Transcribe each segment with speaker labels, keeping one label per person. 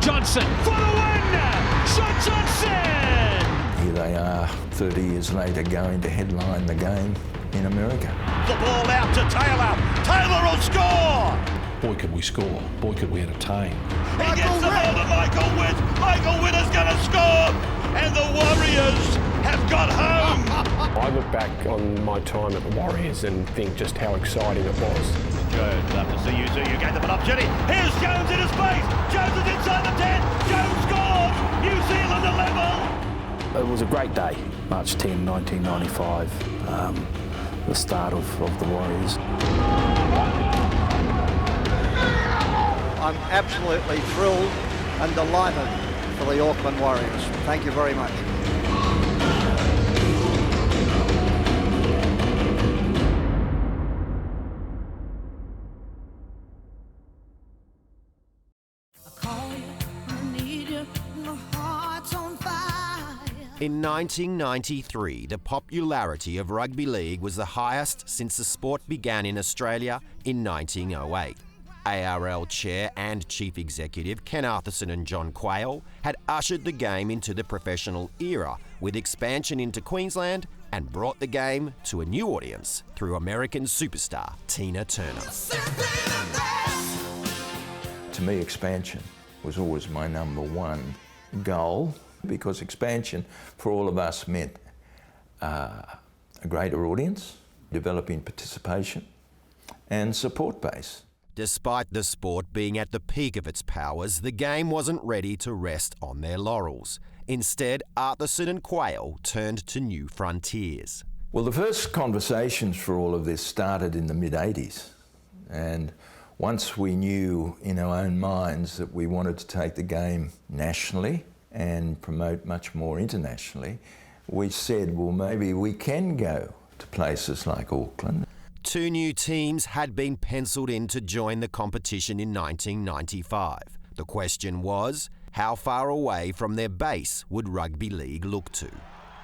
Speaker 1: Johnson for the win! Shot Johnson!
Speaker 2: Here they are, 30 years later, going to headline the game in America.
Speaker 3: The ball out to Taylor. Taylor will score!
Speaker 4: Boy, could we score. Boy, could we entertain.
Speaker 3: He gets the ball to Michael Witt. Michael Witt is going to score! And the Warriors have got home!
Speaker 5: I look back on my time at the Warriors and think just how exciting it was.
Speaker 3: Jones, love to see you two. You gave them an opportunity. Here's Jones in his face. Jones is inside the 10. Jones scores! New Zealand are level!
Speaker 6: It was a great day, March 10, 1995, the start of the Warriors.
Speaker 7: I'm absolutely thrilled and delighted for the Auckland Warriors. Thank you very much.
Speaker 8: In 1993, the popularity of rugby league was the highest since the sport began in Australia in 1908. ARL Chair and Chief Executive Ken Arthurson and John Quayle had ushered the game into the professional era with expansion into Queensland and brought the game to a new audience through American superstar Tina Turner.
Speaker 2: To me, expansion was always my number one goal, because expansion for all of us meant a greater audience, developing participation and support base.
Speaker 8: Despite the sport being at the peak of its powers, the game wasn't ready to rest on their laurels. Instead, Arthurson and Quayle turned to new frontiers.
Speaker 2: Well, the first conversations for all of this started in the mid-80s. And once we knew in our own minds that we wanted to take the game nationally and promote much more internationally, we said, well, maybe we can go to places like Auckland.
Speaker 8: 2 new teams had been penciled in to join the competition in 1995. The question was, how far away from their base would rugby league look to?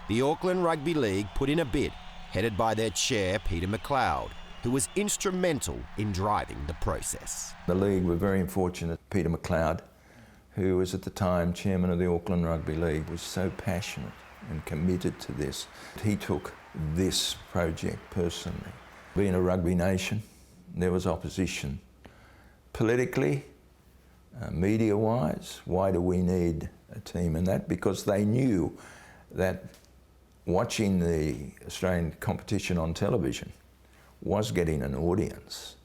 Speaker 8: The Auckland Rugby League put in a bid, headed by their chair, Peter McLeod, who was instrumental in driving the process.
Speaker 2: The league were very fortunate. Peter McLeod, who was at the time chairman of the Auckland Rugby League, was so passionate and committed to this. He took this project personally. Being a rugby nation, there was opposition. Politically, media-wise, why do we need a team in that? Because they knew that watching the Australian competition on television was getting an audience.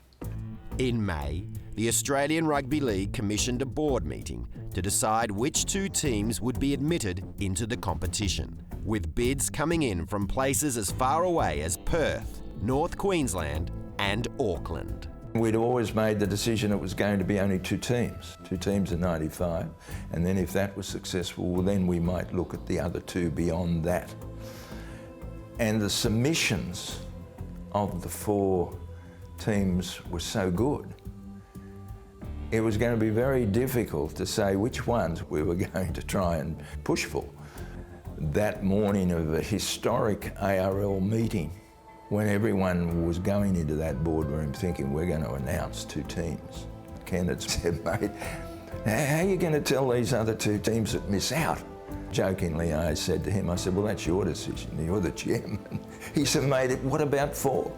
Speaker 8: In May, the Australian Rugby League commissioned a board meeting to decide which 2 teams would be admitted into the competition, with bids coming in from places as far away as Perth, North Queensland and Auckland.
Speaker 2: We'd always made the decision it was going to be only 2 teams in 95, and then if that was successful, well, then we might look at the other 2 beyond that. And the submissions of the 4 teams were so good, it was going to be very difficult to say which ones we were going to try and push for. That morning of a historic ARL meeting, when everyone was going into that boardroom thinking we're going to announce 2 teams, Ken had said, mate, how are you going to tell these other 2 teams that miss out? Jokingly, I said to him, I said, well, that's your decision, you're the chairman. He said, mate, what about 4?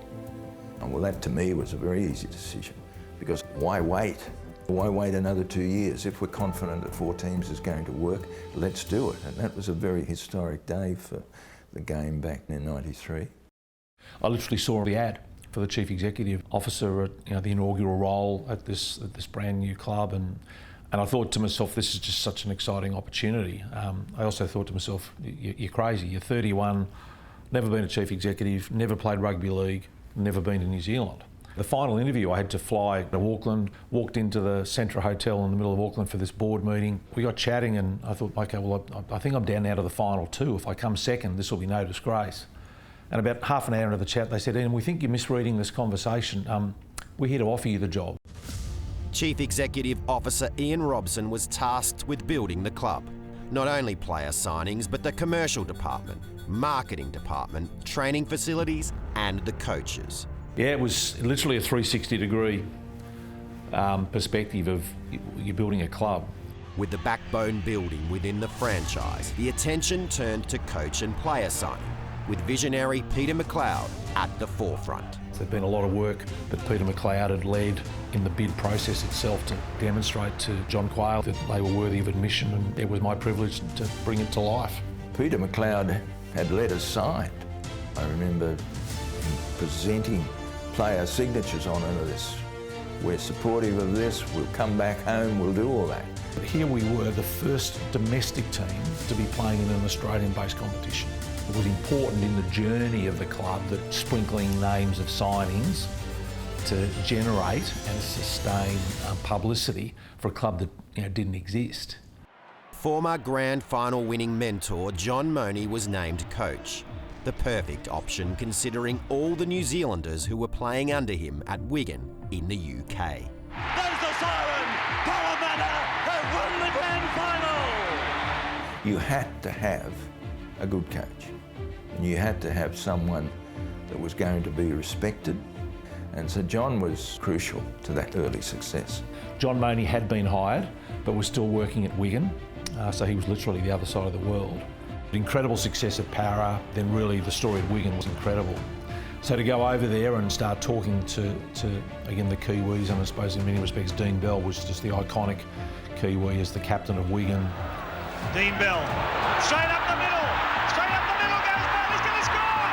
Speaker 2: And well, that to me was a very easy decision, because why wait? Why wait another 2 years? If we're confident that 4 teams is going to work, let's do it. And that was a very historic day for the game back in 93.
Speaker 4: I literally saw the ad for the Chief Executive Officer at the inaugural role at this brand new club, and I thought to myself, this is just such an exciting opportunity. I also thought to myself, you're crazy, you're 31, never been a Chief Executive, never played rugby league, never been to New Zealand. The final interview, I had to fly to Auckland, walked into the Centra Hotel in the middle of Auckland for this board meeting. We got chatting and I thought, okay, well, I think I'm down now to the final 2. If I come second, this will be no disgrace. And about half an hour into the chat, they said, Ian, we think you're misreading this conversation. We're here to offer you the job.
Speaker 8: Chief Executive Officer Ian Robson was tasked with building the club. Not only player signings, but the commercial department, marketing department, training facilities, and the coaches.
Speaker 4: Yeah, it was literally a 360-degree perspective of you're building a club.
Speaker 8: With the backbone building within the franchise, the attention turned to coach and player signing, with visionary Peter McLeod at the forefront.
Speaker 4: There'd been a lot of work that Peter McLeod had led in the bid process itself to demonstrate to John Quayle that they were worthy of admission, and it was my privilege to bring it to life.
Speaker 2: Peter McLeod had letters signed. I remember him presenting player signatures on it. This. We're supportive of this, we'll come back home, we'll do all that.
Speaker 4: But here we were, the first domestic team to be playing in an Australian-based competition. It was important in the journey of the club that sprinkling names of signings to generate and sustain publicity for a club that didn't exist.
Speaker 8: Former grand final winning mentor John Mooney was named coach. The perfect option considering all the New Zealanders who were playing under him at Wigan in the UK.
Speaker 3: There's the siren! Parramatta have won the grand final!
Speaker 2: You had to have a good coach, and you had to have someone that was going to be respected, and so John was crucial to that early success.
Speaker 4: John Mooney had been hired, but was still working at Wigan, so he was literally the other side of the world. Incredible success at Para, then really the story at Wigan was incredible. So to go over there and start talking to again, the Kiwis, and I suppose in many respects Dean Bell was just the iconic Kiwi as the captain of Wigan.
Speaker 1: Dean Bell, straight up the middle goes Bell, he's going to score!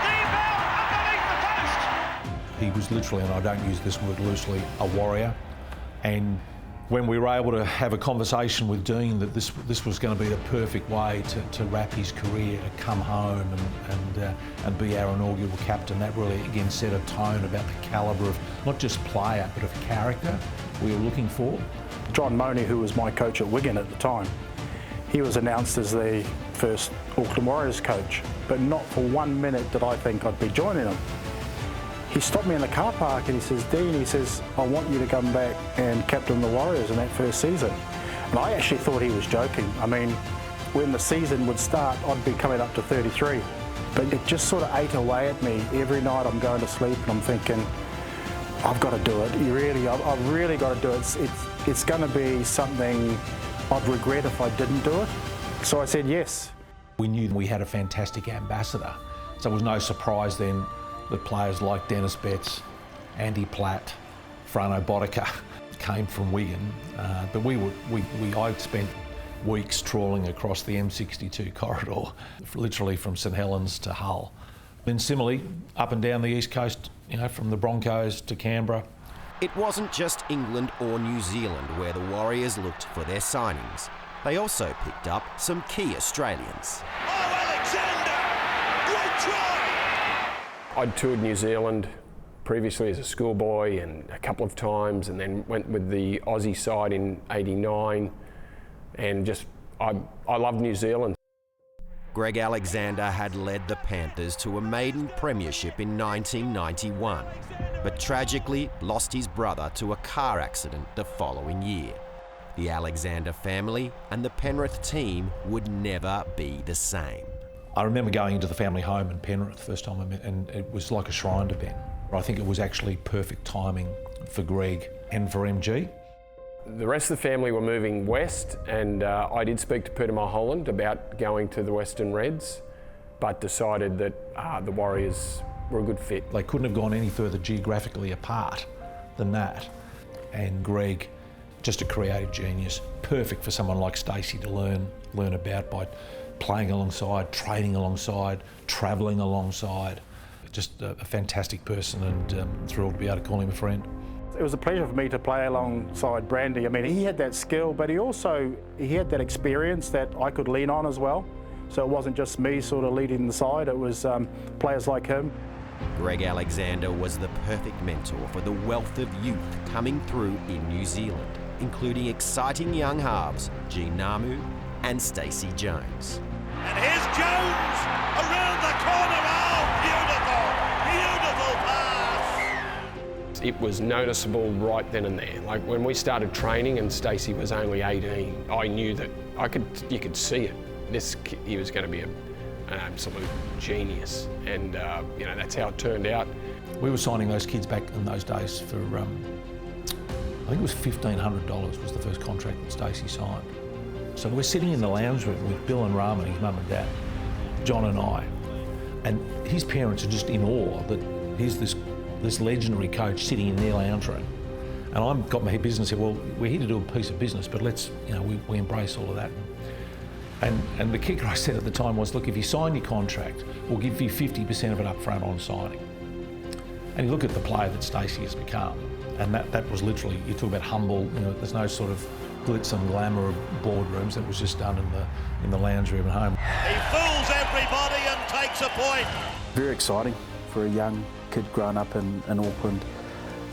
Speaker 1: Dean Bell underneath the post!
Speaker 4: He was literally, and I don't use this word loosely, a warrior. And when we were able to have a conversation with Dean that this was going to be the perfect way to wrap his career, to come home and be our inaugural captain, that really again set a tone about the calibre of not just player but of character we were looking for.
Speaker 6: John Mooney, who was my coach at Wigan at the time, he was announced as the first Auckland Warriors coach, but not for 1 minute did I think I'd be joining him. He stopped me in the car park and he says, Dean, he says, I want you to come back and captain the Warriors in that first season. And I actually thought he was joking. I mean, when the season would start, I'd be coming up to 33. But it just sort of ate away at me. Every night I'm going to sleep and I'm thinking, I've got to do it. I've really got to do it. It's going to be something I'd regret if I didn't do it. So I said yes.
Speaker 4: We knew we had a fantastic ambassador, so it was no surprise then that players like Dennis Betts, Andy Platt, Frano Bodica came from Wigan. But I spent weeks trawling across the M62 corridor, literally from St Helens to Hull. Then similarly, up and down the east coast, from the Broncos to Canberra.
Speaker 8: It wasn't just England or New Zealand where the Warriors looked for their signings. They also picked up some key Australians.
Speaker 1: Oh, Alexander! Great try!
Speaker 5: I'd toured New Zealand previously as a schoolboy and a couple of times, and then went with the Aussie side in '89, and just I loved New Zealand.
Speaker 8: Greg Alexander had led the Panthers to a maiden premiership in 1991, but tragically lost his brother to a car accident the following year. The Alexander family and the Penrith team would never be the same.
Speaker 4: I remember going into the family home in Penrith the first time I met, and it was like a shrine to Ben. I think it was actually perfect timing for Greg and for MG.
Speaker 5: The rest of the family were moving west, and I did speak to Peter Mulholland about going to the Western Reds, but decided that the Warriors were a good fit.
Speaker 4: They couldn't have gone any further geographically apart than that. And Greg, just a creative genius, perfect for someone like Stacey to learn about by playing alongside, training alongside, travelling alongside. Just a fantastic person, and thrilled to be able to call him a friend.
Speaker 6: It was a pleasure for me to play alongside Brandy. I mean, he had that skill, but he had that experience that I could lean on as well. So it wasn't just me sort of leading the side, it was players like him.
Speaker 8: Greg Alexander was the perfect mentor for the wealth of youth coming through in New Zealand, including exciting young halves Jean Namu and Stacey Jones.
Speaker 1: And here's Jones around the corner. Oh, beautiful pass.
Speaker 5: It was noticeable right then and there. Like when we started training and Stacey was only 18, I knew that you could see it. He was going to be an absolute genius, and that's how it turned out.
Speaker 4: We were signing those kids back in those days for think it was $1,500 was the first contract that Stacey signed. So we're sitting in the lounge room with Bill and Ram and his mum and dad, John and I, and his parents are just in awe that here's this legendary coach sitting in their lounge room. And I've got my business here, well, we're here to do a piece of business, but let's, we embrace all of that. And the kicker I said at the time was, look, if you sign your contract, we'll give you 50% of it up front on signing. And you look at the player that Stacey has become, and that was literally, you talk about humble, there's no sort of glitz and glamour of boardrooms. That was just done in the lounge room at home.
Speaker 3: He fools everybody and takes a point.
Speaker 6: Very exciting for a young kid growing up in Auckland.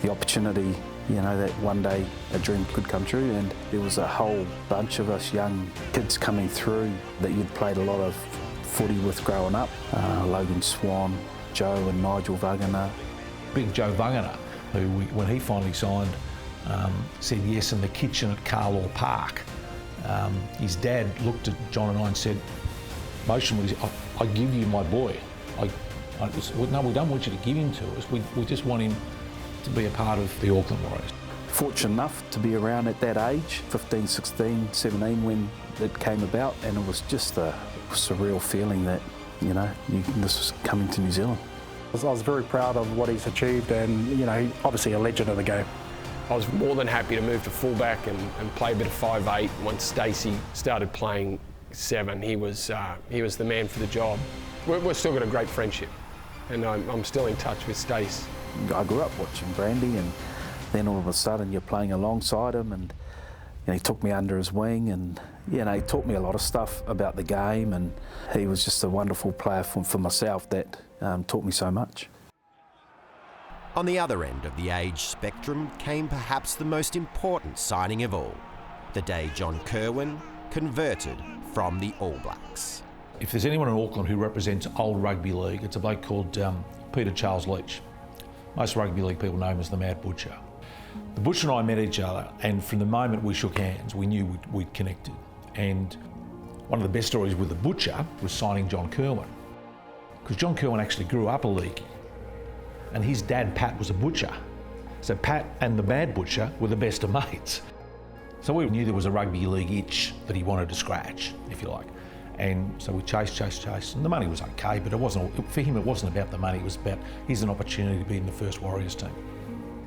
Speaker 6: The opportunity, that one day a dream could come true, and there was a whole bunch of us young kids coming through that you'd played a lot of footy with growing up. Logan Swan, Joe and Nigel Vagana.
Speaker 4: Big Joe Vagana, who when he finally signed, said yes in the kitchen at Carlaw Park. His dad looked at John and I and said, emotionally, I give you my boy. No, we don't want you to give him to us. We just want him to be a part of the Auckland Warriors.
Speaker 6: Fortunate enough to be around at that age, 15, 16, 17, when it came about, and it was just a surreal feeling that, this was coming to New Zealand. I was very proud of what he's achieved, and, he's obviously a legend of the game.
Speaker 5: I was more than happy to move to fullback and play a bit of 5'8". Once Stacey started playing 7, he was the man for the job. We've still got a great friendship, and I'm still in touch with Stacey.
Speaker 6: I grew up watching Brandy, and then all of a sudden you're playing alongside him, and he took me under his wing, and he taught me a lot of stuff about the game, and he was just a wonderful player for myself that taught me so much.
Speaker 8: On the other end of the age spectrum came perhaps the most important signing of all, the day John Quayle converted from the All Blacks.
Speaker 4: If there's anyone in Auckland who represents old rugby league, it's a bloke called Peter Charles Leach. Most rugby league people know him as the Mad Butcher. The Butcher and I met each other, and from the moment we shook hands, we knew we'd connected. And one of the best stories with the Butcher was signing John Quayle, because John Quayle actually grew up a leaguey, and his dad, Pat, was a butcher. So Pat and the Mad Butcher were the best of mates. So we knew there was a rugby league itch that he wanted to scratch, if you like. And so we chased, and the money was okay, but for him it wasn't about the money, it was about, here's an opportunity to be in the first Warriors team.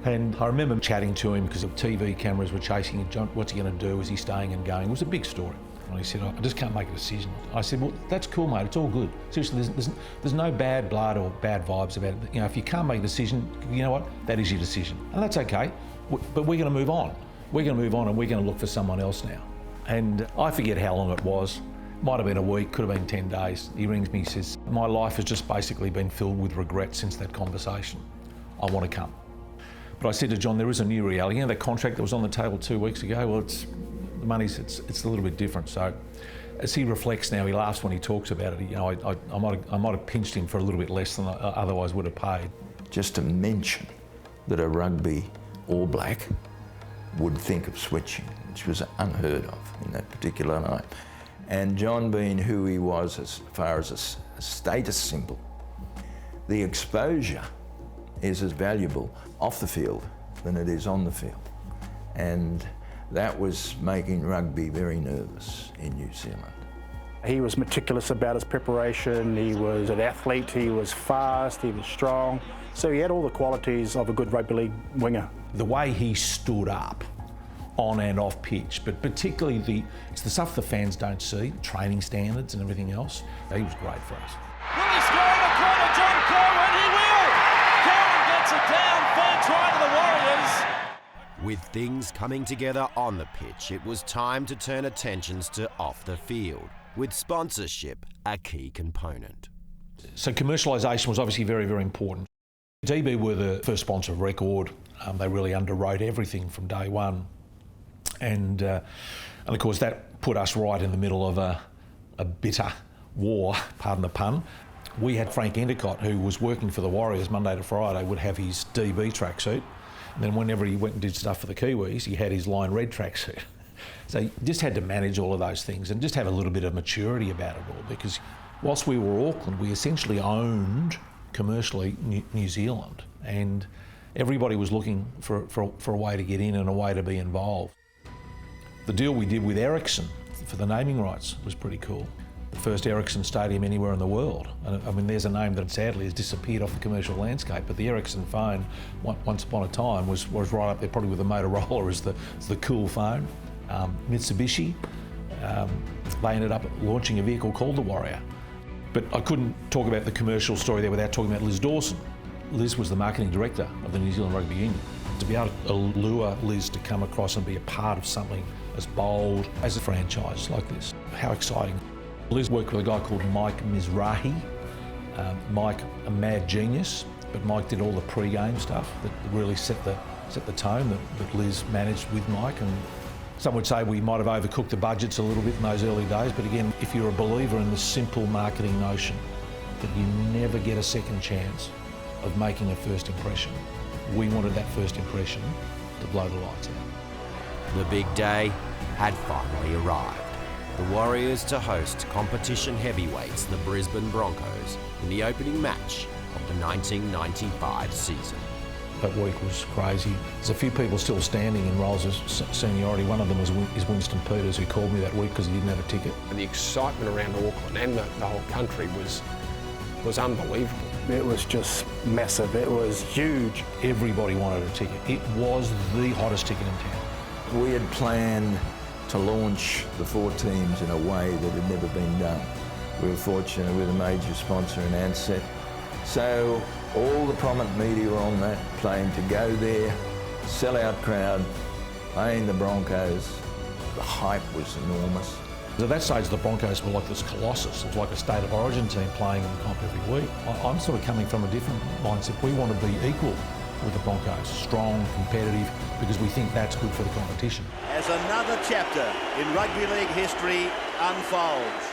Speaker 4: And I remember chatting to him because the TV cameras were chasing him. John, what's he going to do? Is he staying and going? It was a big story. And he said, I just can't make a decision. I said, well, that's cool, mate, it's all good. Seriously, there's no bad blood or bad vibes about it. If you can't make a decision, you know what? That is your decision. And that's okay, but we're going to move on. We're going to move on, and we're going to look for someone else now. And I forget how long it was. Might have been a week, could have been 10 days. He rings me, he says, my life has just basically been filled with regret since that conversation. I want to come. But I said to John, there is a new reality. That contract that was on the table 2 weeks ago, well, the money's, it's a little bit different. So as he reflects now, he laughs when he talks about it. I might have pinched him for a little bit less than I otherwise would have paid.
Speaker 2: Just to mention that a rugby All Black would think of switching, which was unheard of in that particular night. And John being who he was as far as a status symbol, the exposure is as valuable off the field than it is on the field. And that was making rugby very nervous in New Zealand.
Speaker 6: He was meticulous about his preparation, he was an athlete, he was fast, he was strong. So he had all the qualities of a good rugby league winger.
Speaker 4: The way he stood up on and off pitch, but particularly it's the stuff the fans don't see, training standards and everything else. He was great for us.
Speaker 1: Will he score in the corner, John Quayle? He will! Quayle gets it down, third try to the Warriors.
Speaker 8: With things coming together on the pitch, it was time to turn attentions to off the field, with sponsorship a key component.
Speaker 4: So commercialisation was obviously very, very important. DB were the first sponsor of record. They really underwrote everything from day one. And of course that put us right in the middle of a bitter war, pardon the pun. We had Frank Endicott, who was working for the Warriors Monday to Friday, would have his DB tracksuit. And then whenever he went and did stuff for the Kiwis, he had his line red tracksuit. So you just had to manage all of those things and just have a little bit of maturity about it all, because whilst we were Auckland, we essentially owned commercially New Zealand. And Everybody was looking for a way to get in and a way to be involved. The deal we did with Ericsson for the naming rights was pretty cool. The first Ericsson stadium anywhere in the world. And I mean, there's a name that sadly has disappeared off the commercial landscape, but the Ericsson phone, once upon a time, was right up there, probably with the Motorola as the cool phone. Mitsubishi, they ended up launching a vehicle called the Warrior. But I couldn't talk about the commercial story there without talking about Liz Dawson. Liz was the marketing director of the New Zealand Rugby Union. To be able to lure Liz to come across and be a part of something as bold as a franchise like this, how exciting. Liz worked with a guy called Mike Mizrahi. Mike, a mad genius, but Mike did all the pre-game stuff that really set the tone that Liz managed with Mike. And some would say we might have overcooked the budgets a little bit in those early days, but again, if you're a believer in the simple marketing notion that you never get a second chance of making a first impression, we wanted that first impression to blow the lights out.
Speaker 8: The big day had finally arrived. The Warriors to host competition heavyweights, the Brisbane Broncos, in the opening match of the 1995 season.
Speaker 4: That week was crazy. There's a few people still standing in roles of seniority. One of them is Winston Peters, who called me that week because he didn't have a ticket.
Speaker 5: The excitement around Auckland and the whole country was unbelievable.
Speaker 6: It was just massive. It was huge.
Speaker 4: Everybody wanted a ticket. It was the hottest ticket in town.
Speaker 2: We had planned to launch the 4 teams in a way that had never been done. We were fortunate with a major sponsor in Ansett. So all the prominent media were on that plane to go there, sell-out crowd, playing the Broncos. The hype was enormous.
Speaker 4: At that stage, the Broncos were like this colossus. It was like a state of origin team playing in the comp every week. I'm sort of coming from a different mindset. We want to be equal with the Broncos, strong, competitive, because we think that's good for the competition.
Speaker 3: As another chapter in rugby league history unfolds.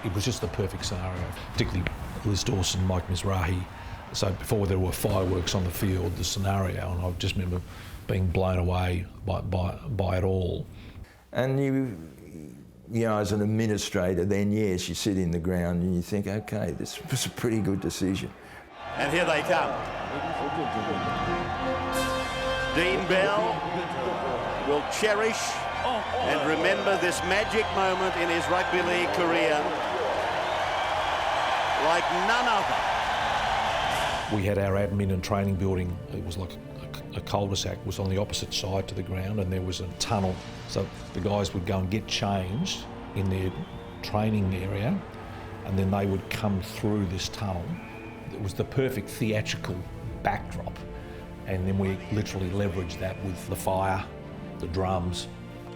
Speaker 4: It was just the perfect scenario, particularly Liz Dawson, Mike Mizrahi. So before there were fireworks on the field, the scenario, and I just remember being blown away by it all.
Speaker 2: And you know, as an administrator, then yes, you sit in the ground and you think, okay, this was a pretty good decision.
Speaker 3: And here they come. Dean Bell will cherish and remember this magic moment in his rugby league career like none other.
Speaker 4: We had our admin and training building. It was like a cul-de-sac, was on the opposite side to the ground, and there was a tunnel. So the guys would go and get changed in their training area, and then they would come through this tunnel. It was the perfect theatrical backdrop, and then we literally leveraged that with the fire, the drums.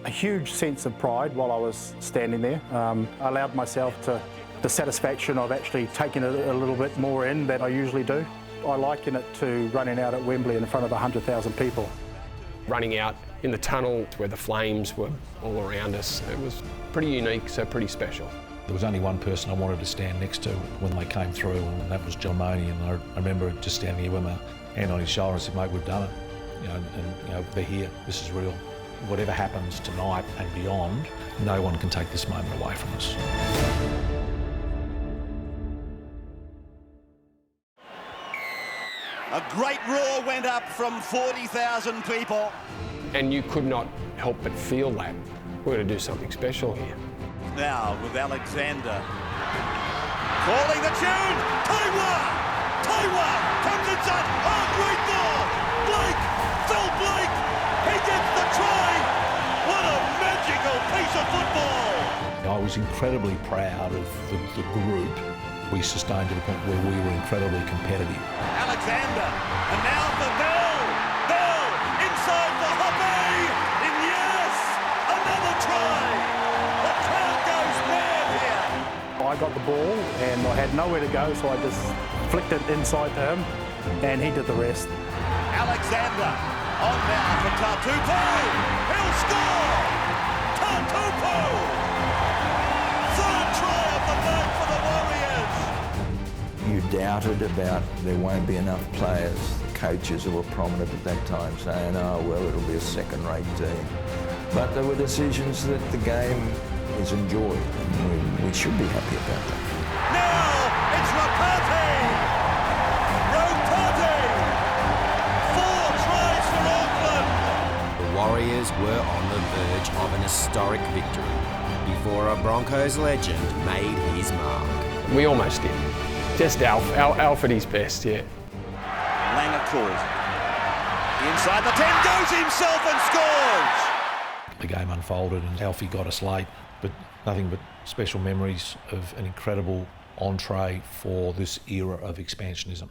Speaker 6: A huge sense of pride while I was standing there. I allowed myself to the satisfaction of actually taking it a little bit more in than I usually do. I liken it to running out at Wembley in front of 100,000 people.
Speaker 5: Running out in the tunnel where the flames were all around us, it was pretty unique, so pretty special.
Speaker 4: There was only one person I wanted to stand next to when they came through, and that was John Money. And I remember just standing here with my hand on his shoulder and said, mate, we've done it. You know, and you know, they're here, this is real. Whatever happens tonight and beyond, no one can take this moment away from us.
Speaker 3: A great roar went up from 40,000 people.
Speaker 5: And you could not help but feel that. We're going to do something special here.
Speaker 3: Now with Alexander calling the tune. Taiwa comes inside. Oh, great ball. Blake, Phil Blake. He gets the try. What a magical piece of football.
Speaker 4: I was incredibly proud of the group. We sustained to the point where we were incredibly competitive.
Speaker 3: Alexander, and now for Bell. Bell inside for Hoppe. And yes, another try. The crowd goes mad here.
Speaker 6: I got the ball and I had nowhere to go, so I just flicked it inside to him and he did the rest.
Speaker 3: Alexander on now for Tatupu. He'll score. Tatupu. Third try of the night for the Warriors.
Speaker 2: You doubted about there won't be enough players. The coaches who were prominent at that time saying, oh, well, it'll be a second-rate team. But there were decisions that the game is enjoyed, and we should be happy about that.
Speaker 3: Now it's Rapati.
Speaker 8: Warriors were on the verge of an historic victory before a Broncos legend made his mark.
Speaker 5: We almost did. Just Alf at his best, yeah.
Speaker 3: Langer calls. Inside the 10, goes himself and scores!
Speaker 4: The game unfolded and Alfie got us late, but nothing but special memories of an incredible entree for this era of expansionism.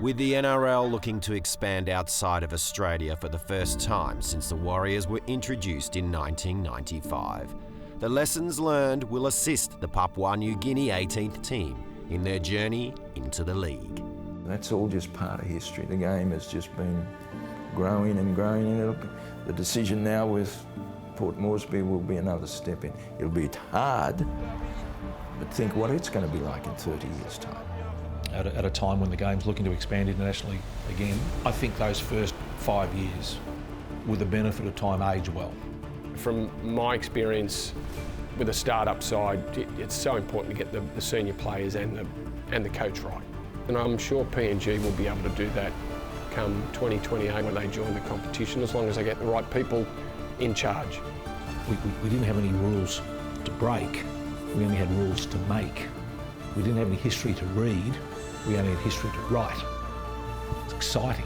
Speaker 8: With the NRL looking to expand outside of Australia for the first time since the Warriors were introduced in 1995, the lessons learned will assist the Papua New Guinea 18th team in their journey into the league.
Speaker 2: That's all just part of history. The game has just been growing and growing, and the decision now with Port Moresby will be another step in. It'll be hard, but think what it's going to be like in 30 years' time.
Speaker 4: At a time when the game's looking to expand internationally again, I think those first 5 years, with the benefit of time, age well.
Speaker 5: From my experience with the start-up side, it's so important to get the senior players and the coach right. And I'm sure PNG will be able to do that come 2028 when they join the competition, as long as they get the right people in charge.
Speaker 4: We didn't have any rules to break, we only had rules to make. We didn't have any history to read, we only had history to write. It's exciting.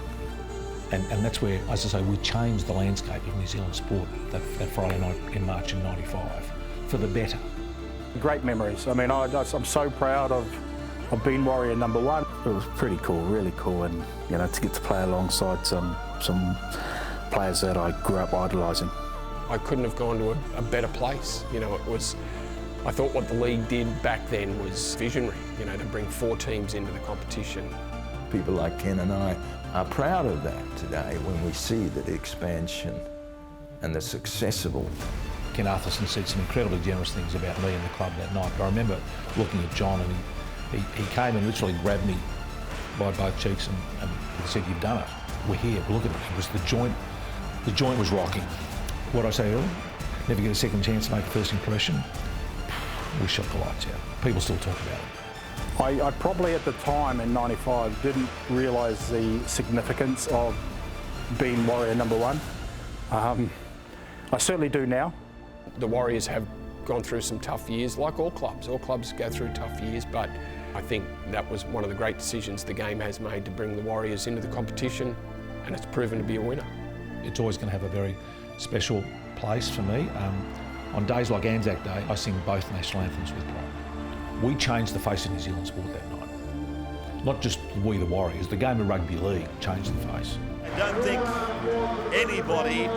Speaker 4: And that's where, as I say, we changed the landscape of New Zealand sport that Friday night in March in '95 for the better.
Speaker 6: Great memories. I mean, I'm so proud of being Warrior number one.
Speaker 9: It was pretty cool, really cool, and to get to play alongside some players that I grew up idolising.
Speaker 5: I couldn't have gone to a better place. I thought what the league did back then was visionary, to bring 4 teams into the competition.
Speaker 2: People like Ken and I are proud of that today when we see that expansion and the success of all.
Speaker 4: Ken Arthurson said some incredibly generous things about me and the club that night, but I remember looking at John and he came and literally grabbed me by both cheeks and he said, "You've done it. We're here. Look at it." It was the joint was rocking. What I say earlier, never get a second chance to make a first impression. We shot the lights out. People still talk about it.
Speaker 6: I probably at the time in '95 didn't realise the significance of being Warrior number one. I certainly do now.
Speaker 5: The Warriors have gone through some tough years, like all clubs. All clubs go through tough years, but I think that was one of the great decisions the game has made to bring the Warriors into the competition, and it's proven to be a winner.
Speaker 4: It's always going to have a very special place for me. On days like Anzac Day, I sing both national anthems with pride. We changed the face of New Zealand sport that night. Not just we the Warriors, the game of rugby league changed the face.
Speaker 3: I don't think anybody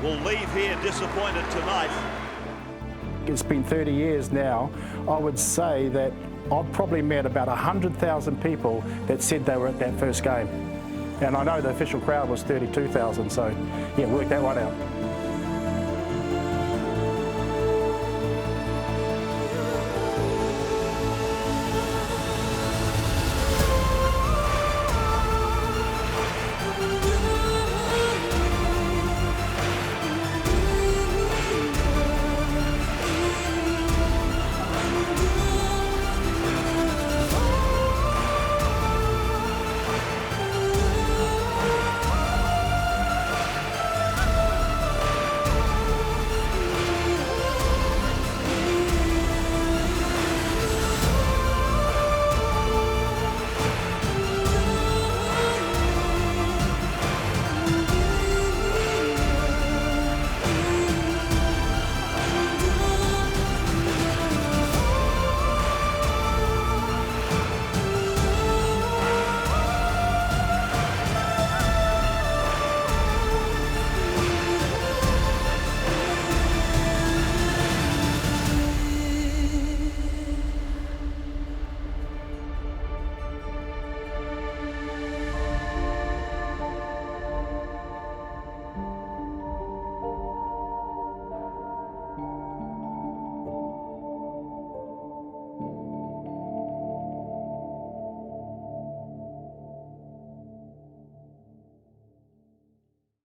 Speaker 3: will leave here disappointed tonight.
Speaker 6: It's been 30 years now. I would say that I've probably met about 100,000 people that said they were at that first game. And I know the official crowd was 32,000, so yeah, work that one out.